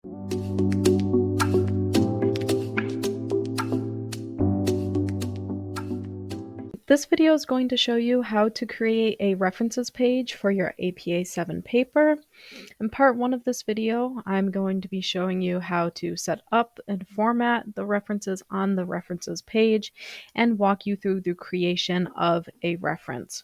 This video is going to show you how to create a references page for your APA 7 paper. In part 1 of this video, I'm going to be showing you how to set up and format the references on the references page and walk you through the creation of a reference.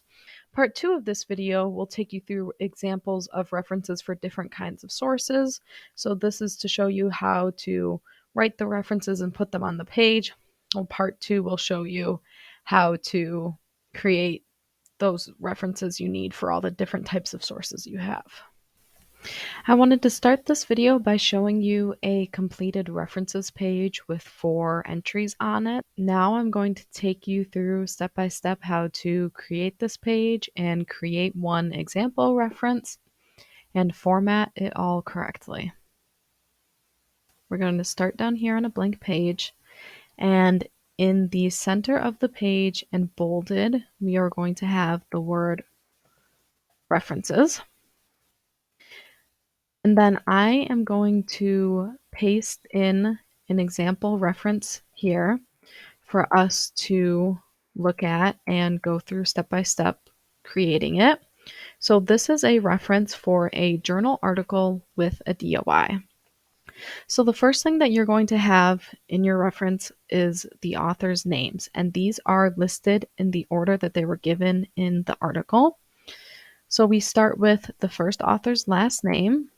Part 2 of this video will take you through examples of references for different kinds of sources. So this is to show you how to write the references and put them on the page. Well, part 2 will show you how to create those references you need for all the different types of sources you have. I wanted to start this video by showing you a completed references page with 4 entries on it. Now I'm going to take you through step by step how to create this page and create one example reference and format it all correctly. We're going to start down here on a blank page, and in the center of the page and bolded, we are going to have the word references. And then I am going to paste in an example reference here for us to look at and go through step by step creating it. So this is a reference for a journal article with a DOI. So the first thing that you're going to have in your reference is the author's names, and these are listed in the order that they were given in the article. So we start with the first author's last name,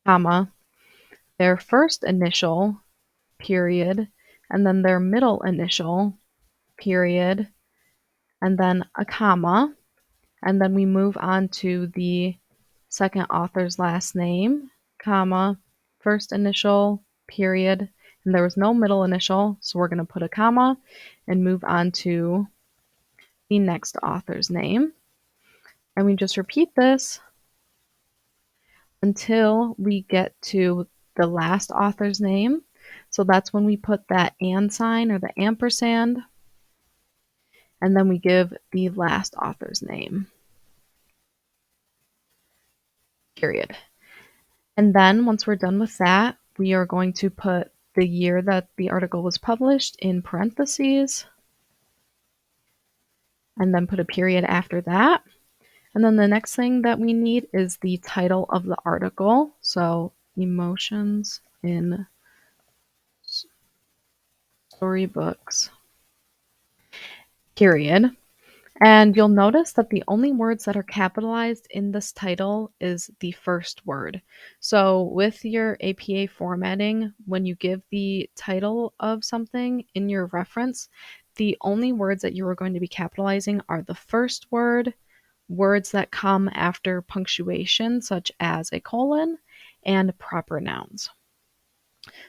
comma, their first initial, period, and then their middle initial, period, and then a comma, and then we move on to the second author's last name, comma, first initial, period, and there was no middle initial, so we're going to put a comma and move on to the next author's name. And we just repeat this until we get to the last author's name. So that's when we put that and sign or the ampersand, and then we give the last author's name, period. And then once we're done with that, we are going to put the year that the article was published in parentheses, and then put a period after that. And then the next thing that we need is the title of the article. So Emotions in Storybooks, period. And you'll notice that the only words that are capitalized in this title is the first word. So with your APA formatting, when you give the title of something in your reference, the only words that you are going to be capitalizing are the first word, words that come after punctuation, such as a colon, and proper nouns.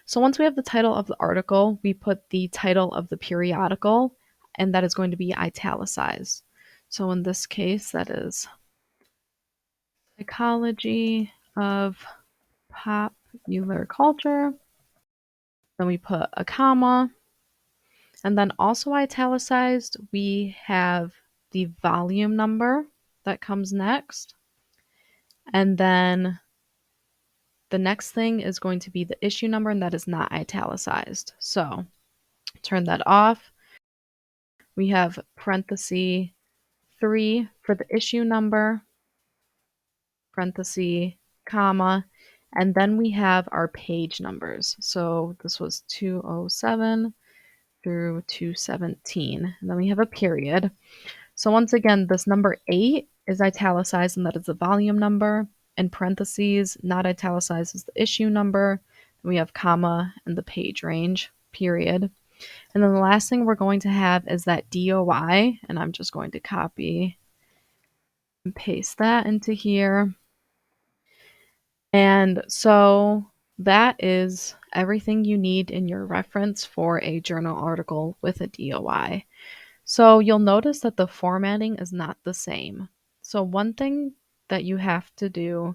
So once we have the title of the article, we put the title of the periodical, and that is going to be italicized. So in this case, that is Psychology of Popular Culture. Then we put a comma. And then also italicized, we have the volume number that comes next. And then the next thing is going to be the issue number, and that is not italicized. So turn that off. We have parenthesis 3 for the issue number, parenthesis, comma, and then we have our page numbers. So this was 207 through 217. And then we have a period. So once again, this number 8 is italicized, and that is the volume number. In parentheses, not italicized, is the issue number. Then we have comma and the page range, period. And then the last thing we're going to have is that DOI, and I'm just going to copy and paste that into here. And so that is everything you need in your reference for a journal article with a DOI. So you'll notice that the formatting is not the same. So one thing that you have to do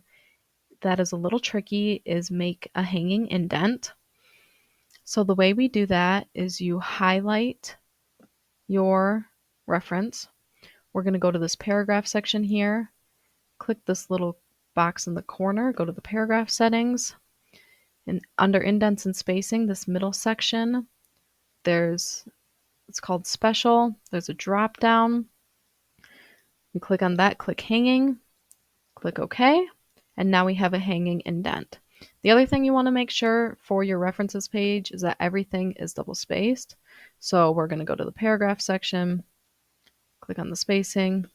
that is a little tricky is make a hanging indent. So the way we do that is you highlight your reference. We're going to go to this paragraph section here, click this little box in the corner, go to the paragraph settings, and under indents and spacing, this middle section, it's called special. There's a drop down. You click on that, click hanging, click OK, and now we have a hanging indent. The other thing you want to make sure for your references page is that everything is double spaced. So we're going to go to the paragraph section, click on the spacing,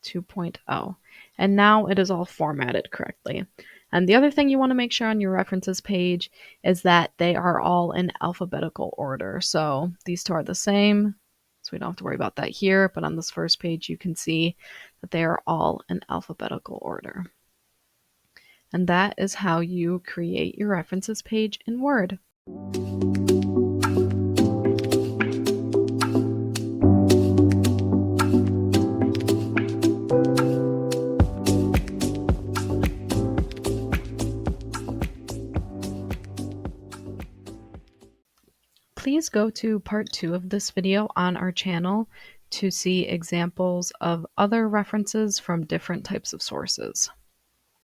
2.0, and now it is all formatted correctly. And the other thing you want to make sure on your references page is that they are all in alphabetical order. So these two are the same, so we don't have to worry about that here, but on this first page you can see that they are all in alphabetical order. And that is how you create your references page in Word. Please go to part 2 of this video on our channel to see examples of other references from different types of sources.